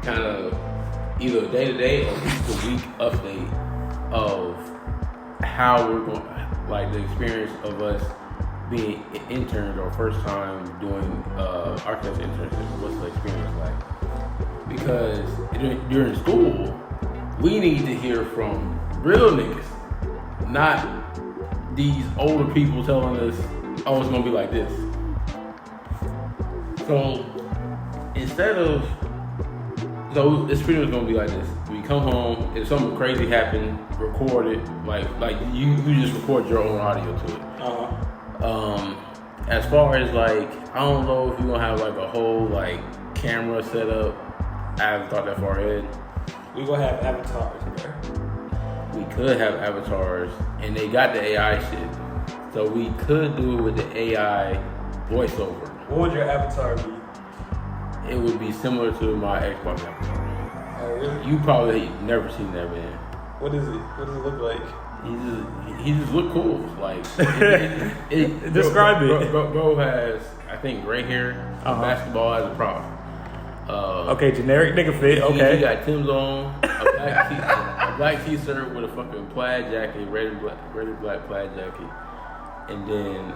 kind of either a day-to-day or week-to-week update of how we're going, like the experience of us being interns or first time doing architecture internship. What's the experience like? Because during school, we need to hear from real niggas, not these older people telling us, oh, it's gonna be like this. So it's pretty much gonna be like this. We come home, if something crazy happened, record it. Like you just record your own audio to it. As far as like, I don't know if you're gonna have like a whole like camera set up. I haven't thought that far ahead. We gonna have avatars, bro. We could have avatars, and they got the AI shit. So we could do it with the AI voiceover. What would your avatar be? It would be similar to my Xbox avatar. Oh, really? You probably never seen that man. What is it? What does it look like? He just look cool. Like Describe it. Bro has, I think, gray hair. Basketball as a prop. Okay, generic nigga fit. Okay. He got Tim's on, a black t-shirt with a fucking plaid jacket, red and black plaid jacket, and then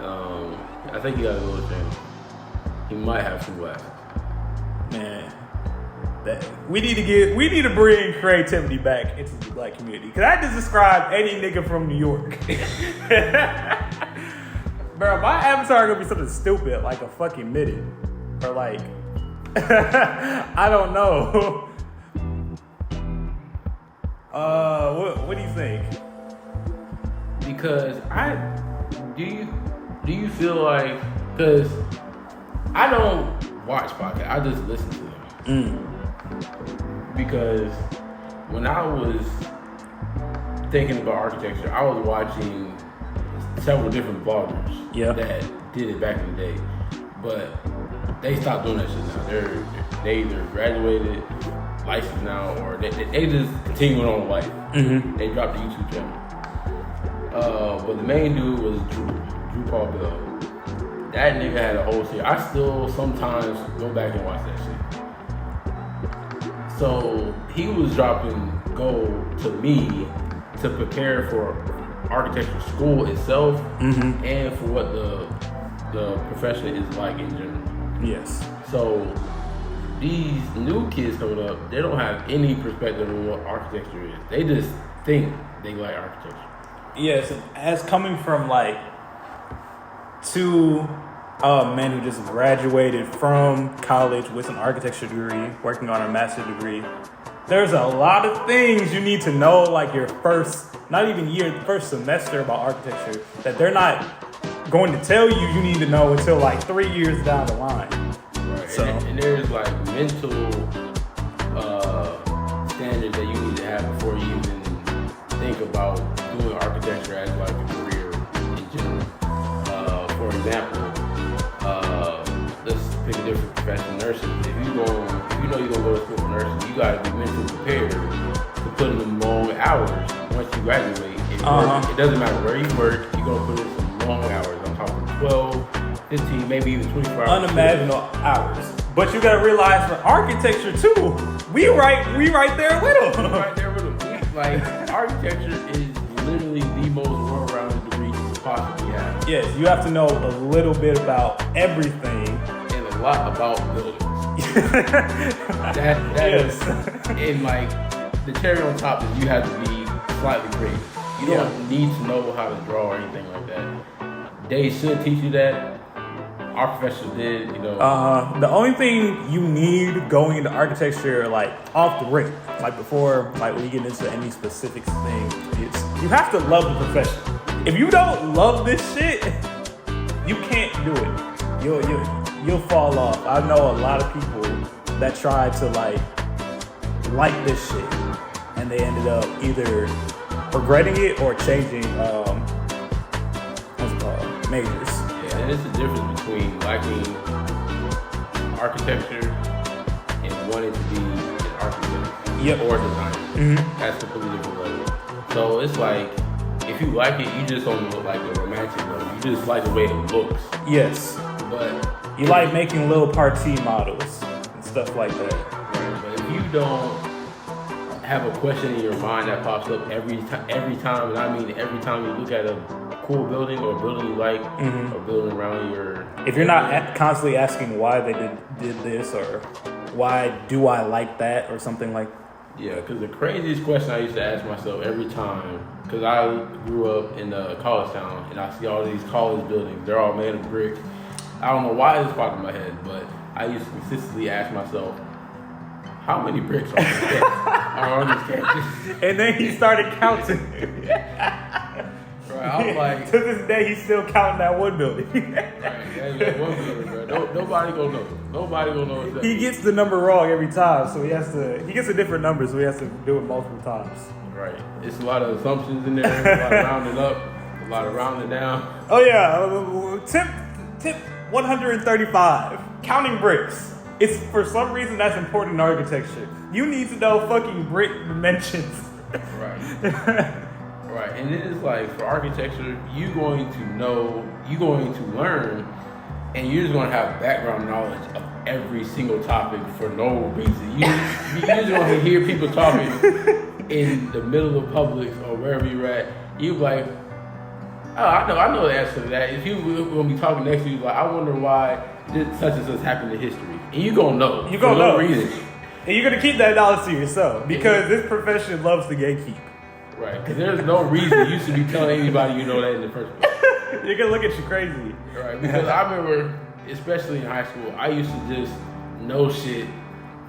I think he got a little chain. He might have some glasses. Man, we need to bring creativity back into the black community. Cause I just described any nigga from New York. Bro, my avatar gonna be something stupid like a fucking midget or like. I don't know. What do you think? Because do you feel like, because I don't watch podcasts, I just listen to them. Because when I was thinking about architecture, I was watching several different bloggers that did it back in the day, but they stopped doing that shit now. They either graduated, licensed now, or they just continuing on life. They dropped the YouTube channel. But the main dude was Drew Paul Bell. That nigga had a whole series. I still sometimes go back and watch that shit. So he was dropping gold to me to prepare for architecture school itself and for what the profession is like in general. Yes. So these new kids coming up, they don't have any perspective on what architecture is. They just think they like architecture. Yes, as coming from like two men who just graduated from college with an architecture degree, working on a master's degree, there's a lot of things you need to know, like your first semester about architecture that they're not going to tell you need to know until like 3 years down the line. Right. So and there's like mental standards that you need to have before you even think about doing architecture as like a career in general. For example, let's pick a different profession, nursing. If you know you're gonna go to school for nursing, you gotta be mentally prepared to put in the long hours once you graduate. It doesn't matter where you work, you're gonna put in some long hours. I'm talking 12, 15, maybe even 24 hours. Unimaginable hours. But you gotta realize for architecture too, we right there with them. Right there with them. Like, architecture is literally the most well-rounded degree you could possibly have. Yes, you have to know a little bit about everything. And a lot about buildings. that is, and like, the cherry on top is you have to be slightly creative. You don't need to know how to draw or anything like that. They should teach you that. Our professors did, The only thing you need going into architecture, like off the rip, like before, like we get into any specific thing, is you have to love the profession. If you don't love this shit, you can't do it. You'll fall off. I know a lot of people that tried to like this shit, and they ended up either regretting it or changing majors. And it's the difference between liking architecture and wanting to be an architect or designer. That's a completely different level. So it's like, if you like it, you just don't look like a romantic level. You just like the way it looks. Yes. But you like making little party models and stuff like that. Right. But if you don't have a question in your mind that pops up every time, and I mean every time you look at a cool building or a building you like, or building around your. If you're not constantly asking why they did this or why do I like that or something like. Yeah, because the craziest question I used to ask myself every time, because I grew up in a college town and I see all these college buildings, they're all made of brick. I don't know why this popped in my head, but I used to consistently ask myself, how many bricks are on this campus? And then he started counting. Right, I was like, to this day, he's still counting that one building. Right, that one building, bro. Nobody gonna know. Nobody gonna know exactly. He gets the number wrong every time, so he gets a different number, so he has to do it multiple times. Right. It's a lot of assumptions in there, a lot of rounding up, a lot of rounding down. Oh yeah, tip 135. Counting bricks. It's for some reason that's important in architecture. You need to know fucking brick dimensions. Right. Right. And it is like for architecture, you're going to learn, and you're just going to have background knowledge of every single topic for no reason. You're just going to hear people talking in the middle of Publix or wherever you're at. You like, oh, I know the answer to that. If you were going to be talking next to you, like, I wonder why such and such happened in history. And you're going to know. You're going to know. For no reason. And you're going to keep that knowledge to yourself because this profession loves to gatekeep. Right, because there's no reason you should be telling anybody you know that in the first place. You're going to look at you crazy. Right, because I remember, especially in high school, I used to just know shit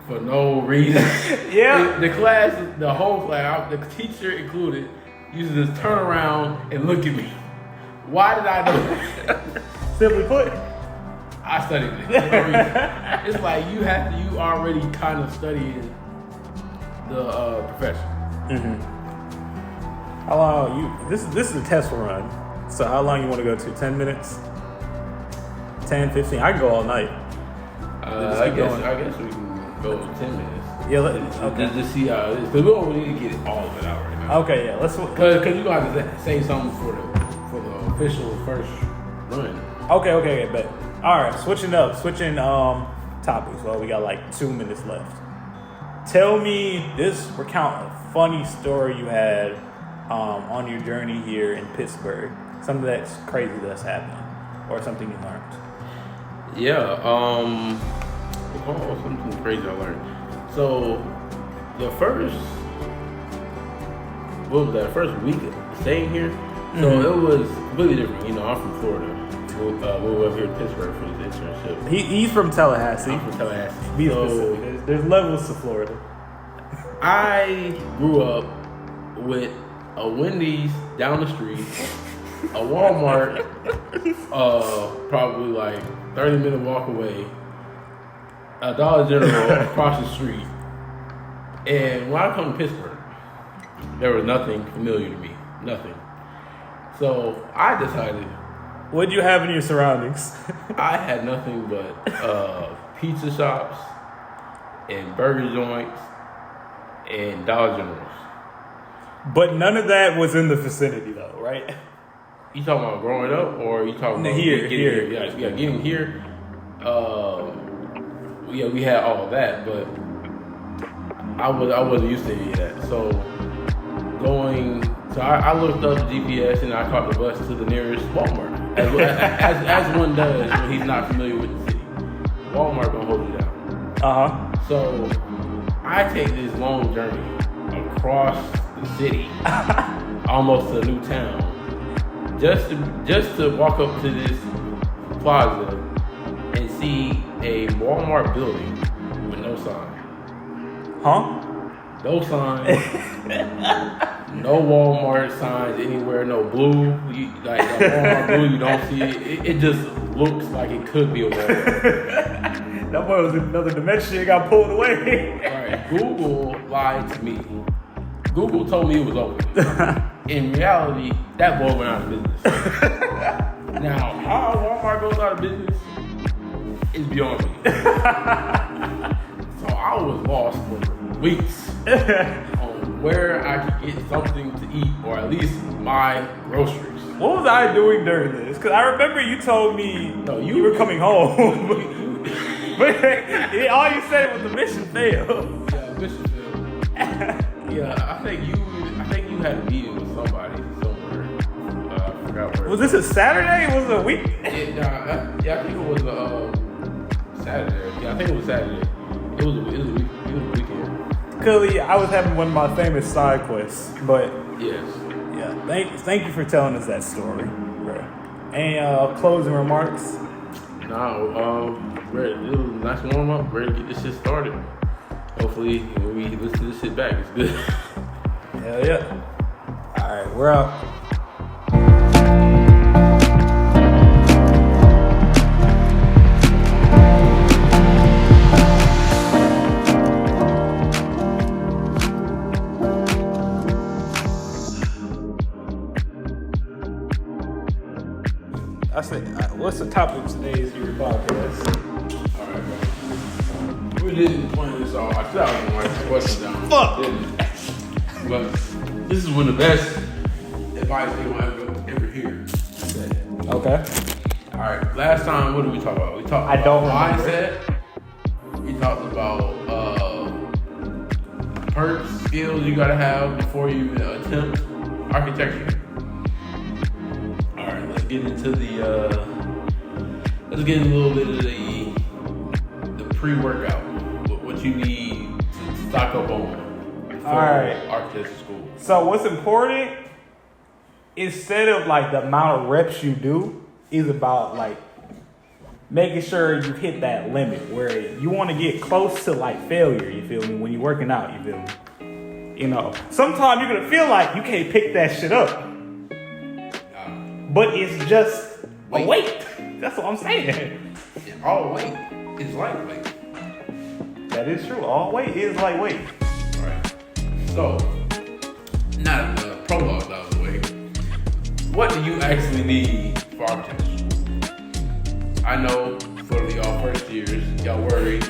for no reason. Yeah. The class, the whole class, the teacher included, used to just turn around and look at me. Why did I know that? Simply put, I studied it. For no reason. It's like you already kind of studying the profession. Mm-hmm. How long this is a test run. So how long you want to go to? 10 minutes? 10, 15? I can go all night. I guess we can go 10 minutes. Yeah, okay. Just see how it is. Because we don't really get all of it out right now. Okay, yeah. Let's. Because you're going to have to say something for the official first run. Okay, bet. All right, switching topics. Well, we got like 2 minutes left. Tell me recount a funny story you had on your journey here in Pittsburgh. Something that's crazy that's happened, or something you learned. Yeah, something crazy I learned. So, the first week of staying here, so it was really different. You know, I'm from Florida. We were up here in Pittsburgh for this internship. He's from Tallahassee. I'm from Tallahassee. Be specific. There's levels to Florida. I grew up with a Wendy's down the street, a Walmart probably like 30-minute walk away, a Dollar General across the street. And when I come to Pittsburgh, there was nothing familiar to me. Nothing. So I decided. What did you have in your surroundings? I had nothing but pizza shops and burger joints and Dollar Generals. But none of that was in the vicinity, though, right? You talking about growing up, or you talking about here? Yeah, getting here. We had all of that, but I wasn't used to any of that. So I looked up the GPS and I caught the bus to the nearest Walmart, as one does when he's not familiar with the city. Walmart gonna hold you down. So I take this long journey across the city, almost to a new town, just to walk up to this plaza and see a Walmart building with no sign. No sign. No Walmart signs anywhere. No blue. Like the Walmart blue, you don't see it. It just looks like it could be a Walmart. That boy was in another dimension. It got pulled away. Right. Google lied to me. Google told me it was open. In reality, that boy went out of business. Now, how Walmart goes out of business is beyond me. So I was lost for weeks on where I could get something to eat, or at least my groceries. What was I doing during this? Because I remember you told me you were coming home. But all you said was the mission failed. Yeah, Smithfield. Yeah. I think you had a meeting with somebody somewhere. I forgot where. Was this a Saturday? Was it a week? Yeah, I think it was a Saturday. Yeah, I think it was Saturday. It was a weekend. Clearly, I was having one of my famous side quests, but Yes. yeah, thank you for telling us that story, bro. Any closing remarks? No, ready. It was a nice warm up. Ready to get this shit started. Hopefully, when we listen to this shit back, it's good. Hell yeah. All right, we're out. I said, what's the topic of today's your podcast? Alright, bro. We didn't plan this all. I said I was gonna write the questions down. Fuck. Didn't. But this is one of the best advice you'll ever hear. Okay. Alright, last time, what did we talk about? We talked I don't about remember. mindset. We talked about perks, skills you gotta have before you attempt architecture. Alright, let's get into let's get in a little bit of the pre-workout. What you need to stock up on before Alright. architecture school. So what's important, instead of like the amount of reps you do, is about like making sure you hit that limit where you want to get close to like failure, you feel me, when you're working out, you feel me? You know, sometimes you're going to feel like you can't pick that shit up, but it's just a weight. That's what I'm saying. All weight is lightweight. That is true. All weight is lightweight. Right. So, not the prologue out of the way. What do you actually need for architecture school? I know for y'all first years, y'all worried.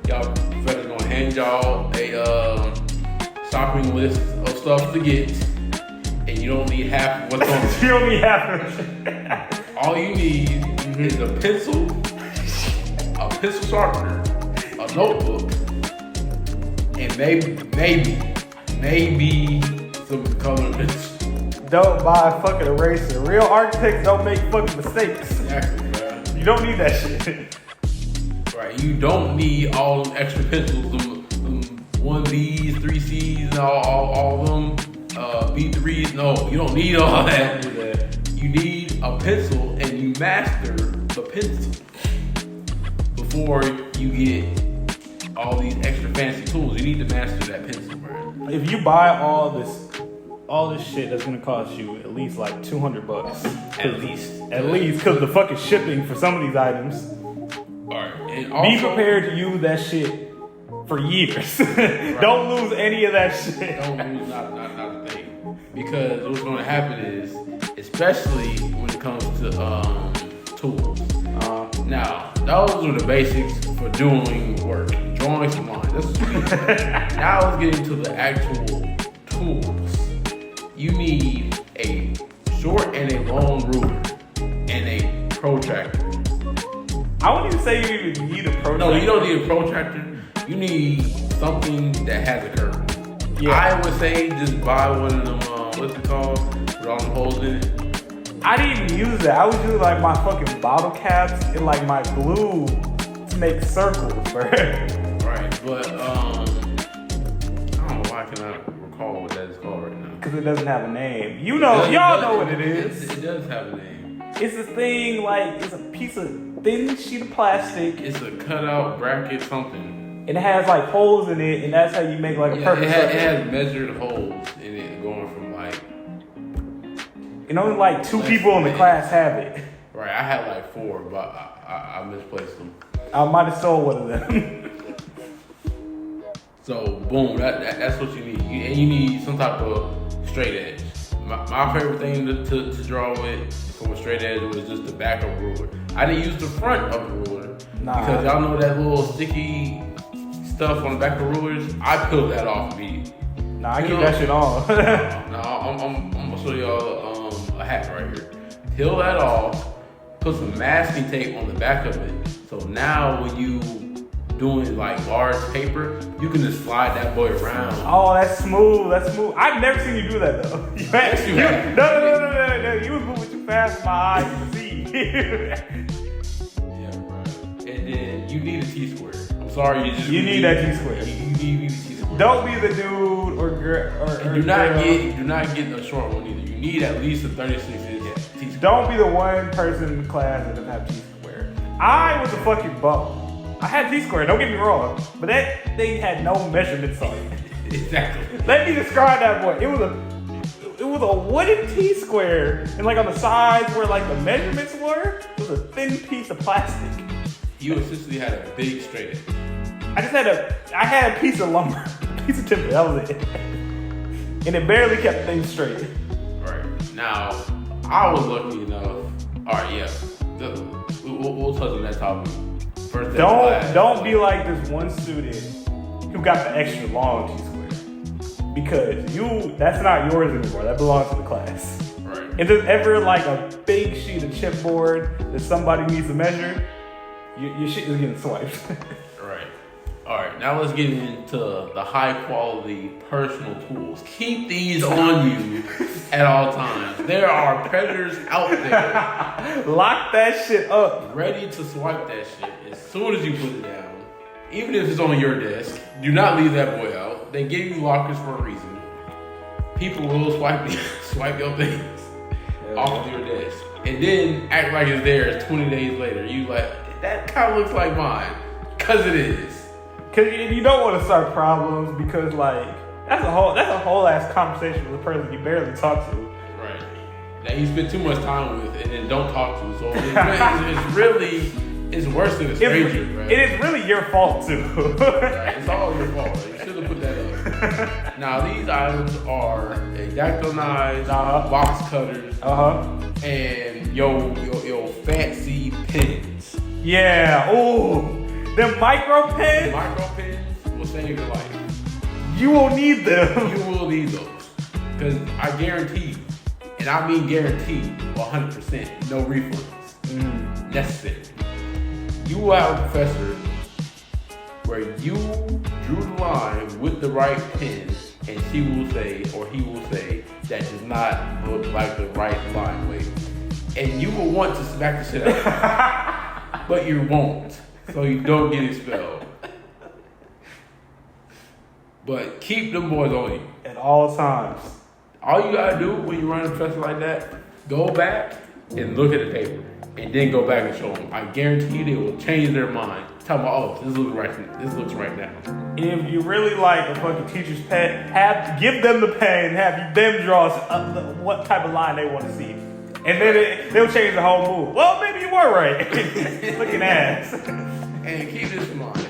Y'all professors gonna hand y'all a shopping list of stuff to get, and you don't need half of what's on it. You don't need half of it. All you need is a pencil sharpener, a notebook, and maybe some coloring pencils. Don't buy a fucking eraser. Real architects don't make fucking mistakes. Exactly, bro. You don't need that shit. Right, you don't need all them extra pencils, them 1Bs, 3Cs, and all of them B3s. No, you don't need all that. You need a pencil, and you master the pencil before you get all these extra fancy tools. You need to master that pencil, bro. If you buy all this shit, that's gonna cost you at least like $200. At least, because the fucking shipping for some of these items. Alright, and also, be prepared to use that shit for years. Right. Don't lose any of that shit. Don't lose not a thing. Because what's gonna happen is, especially when it comes to tools. Now, those are the basics for doing work. Drawing some lines. That's what you need. Now let's get into the actual tools. You need a short and a long ruler and a protractor. I wouldn't even say you even need a protractor. No, you don't need a protractor. You need something that has a curve. Yeah. I would say just buy one of them, what's it called? With all the holes in it. I didn't even use that. I was using like my fucking bottle caps and like my glue to make circles, bro. Right, but I don't know why I cannot recall what that is called right now. Because it doesn't have a name. Y'all know what it is. It does have a name. It's this thing like, it's a piece of thin sheet of plastic. It's a cutout bracket something. And it has like holes in it, and that's how you make like a perfect circle. It has measured holes in it going from like... And only like 2 people in the class have it. Right, I had like 4, but I misplaced them. I might have stole one of them. So boom, that's what you need. And you need some type of straight edge. My favorite thing to draw with from a straight edge was just the back of a ruler. I didn't use the front of the ruler because y'all know that little sticky stuff on the back of rulers. I peeled that off immediately. I keep that shit on. I'm gonna show y'all a hack right here. Peel that off. Put some masking tape on the back of it. So now when you doing like large paper, you can just slide that boy around. Oh, that's smooth. That's smooth. I've never seen you do that though. Yes, you have. No. You was moving too fast for my eyes to see. Yeah, bro. And then you need a T-square. I'm sorry, you need that T-square. You need a T-square. Don't be the dude or girl or do not get the short one either. You need at least a 36 T-square. Don't be the one person in the class that doesn't have T-square. I was a fucking bum. I had T-square, don't get me wrong, but that thing had no measurements on it. Exactly. Let me describe that boy. It was a wooden T-square, and like on the sides where like the measurements were, it was a thin piece of plastic. You essentially had a big straight edge. I had a piece of lumber, a piece of timber, that was it. And it barely kept things straight. Right. Now, I was lucky enough. Alright, yeah. We'll touch on that topic. First Don't be like this one student who got the extra long T-square. Because that's not yours anymore. That belongs to the class. Right. If there's ever like a big sheet of chipboard that somebody needs to measure, your shit is getting swiped. Right. Alright, now let's get into the high quality personal tools. Keep these on you at all times. There are predators out there. Lock that shit up. Ready to swipe that shit as soon as you put it down. Even if it's on your desk, do not leave that boy out. They give you lockers for a reason. People will swipe your things off of your desk. And then act like it's theirs 20 days later. You like, that kind of looks like mine. Because it is. Cause you don't want to start problems because like that's a whole ass conversation with a person you barely talk to. Right. That you spend too much time with and then don't talk to. So it's worse than a stranger, right? It is really your fault too. Right. It's all your fault. You should have put that up. Now these items are a dactyl knives, box cutters, and your fancy pens. Yeah. Ooh. Them micro pens? Micro pens will save your life. You will need them. You will need those. Because I guarantee, and I mean guarantee, 100%, no refunds necessary. You will have a professor where you drew the line with the right pen, and she will say, or he will say, that does not look like the right line weight. And you will want to smack the shit out, but you won't. So you don't get expelled. But keep them boys on you. At all times. All you gotta do when you run a professor like that, go back and look at the paper. And then go back and show them. I guarantee you they will change their mind. Tell them, oh, this looks right now. If you really like a fucking teacher's pet, give them the pen, have them draw what type of line they want to see. And then they'll change the whole mood. Well, maybe you were right. Looking ass. And keep this in mind.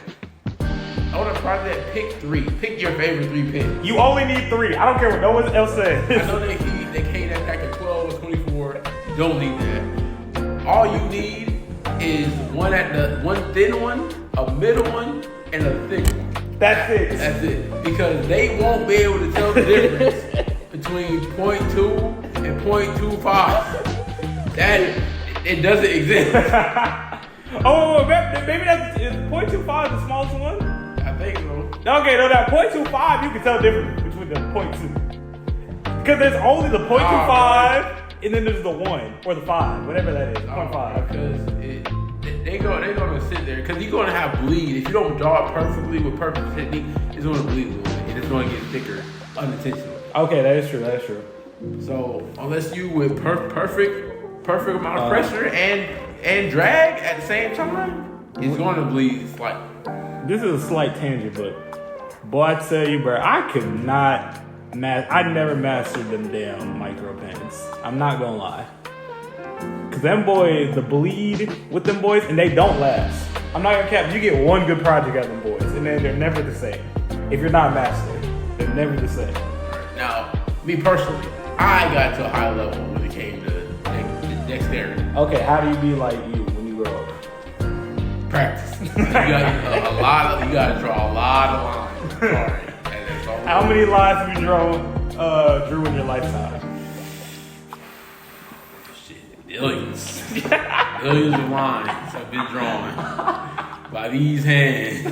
On a project, pick 3. Pick your favorite 3 pens. You only need 3. I don't care what no one else says. I know they came that pack of 12 or 24. You don't need that. All you need is one thin one, a middle one, and a thick one. That's it. That's it. Because they won't be able to tell the difference between 0.2 and 0.25. It doesn't exist. Maybe that's 0.25 the smallest one? I think so. Okay, no, that 0.25 you can tell the difference between the 0.2. Because there's only the 0.25 and then there's the 1 or the 5, whatever that is, 0.5. Because they're gonna sit there because you're gonna have bleed. If you don't draw it perfectly with perfect technique, it's gonna bleed a little bit and it's gonna get thicker unintentionally. Okay, that is true. So unless you with perfect amount of pressure and drag at the same time, it's gonna bleed slightly. This is a slight tangent, but boy, I tell you, bro, I could not. I never mastered them damn micro pens. I'm not gonna lie. Cause them boys, the bleed with them boys, and they don't last. I'm not gonna cap. You get one good project out of them boys, and then they're never the same. If you're not mastered, they're never the same. Now, me personally, I got to a high level when it came to dexterity. Okay, how do you be like you when you grow up? Practice. You gotta draw a lot of lines. How many lines have you drew in your lifetime? Shit, billions. Billions of lines have been drawn. by these hands,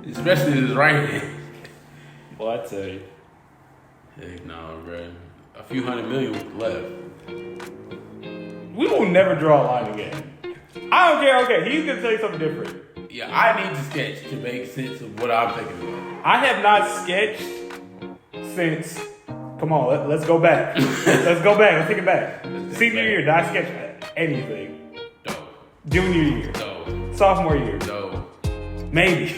especially his right hand. Well, I tell you. Heck no, bro. A few $100 million left. We will never draw a line again. I don't care. Okay, he's gonna say something different. Yeah, I need to sketch to make sense of what I'm thinking about. I have not sketched since. Come on, let's go back. Let's go back. Let's take it back. Senior year, did I sketch anything? No. Junior year. No. Sophomore year. No. Maybe.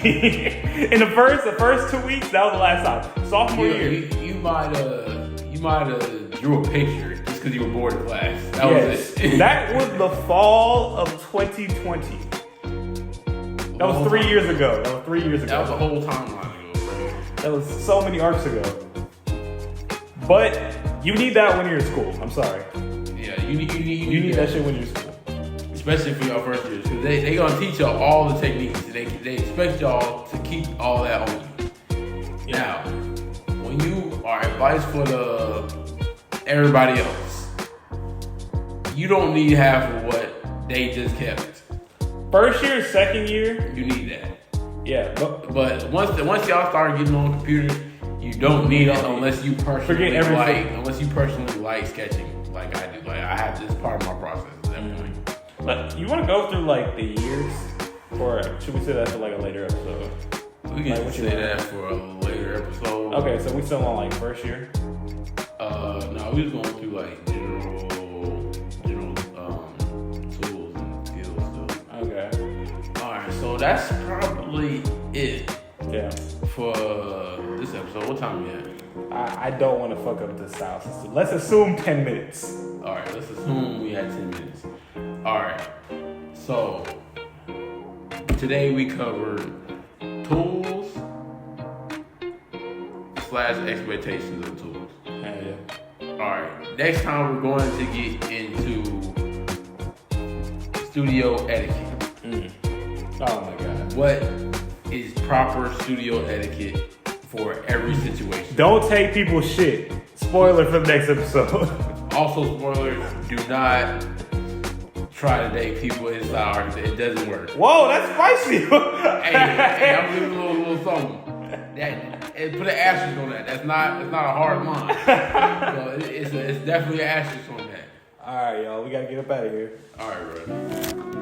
In the first 2 weeks, that was the last time. Sophomore year. You might have drew a picture just because you were bored in class. That was it. That was the fall of 2020. That was 3 years ago. That was a whole timeline ago, bro. That was so many arcs ago. But you need that when you're in school. I'm sorry. Yeah, you need that shit when you're in school. Especially for your first years, because they gonna teach y'all all the techniques. They expect y'all to keep all that on you. Yeah. Now, when you are advice for everybody else, you don't need half of what they just kept. First year, second year, you need that. Yeah, but once y'all start getting on computers, you don't need it unless you personally like sketching, like I do. Like I have this part of my process at that point. But you want to go through like the years, or should we say that for like a later episode? We can say that for a later episode. Okay, so we still on like first year. No, we was going through like general tools and skills stuff. Okay. All right, so that's probably it. Yeah. For this episode, what time we at? I don't want to fuck up this house. So let's assume 10 minutes. All right, let's assume we had 10 minutes. All right, so today we covered tools / expectations of tools. Yeah. All right, next time we're going to get into studio etiquette. Oh my God. What is proper studio etiquette for every situation? Don't take people's shit. Spoiler for the next episode. Also, spoiler, do not try to date people inside art. It doesn't work. Whoa, that's spicy. hey, I'm giving a little something. Put an asterisk on that. It's not a hard line. So it's definitely an asterisk on that. All right, y'all. We got to get up out of here. All right, bro.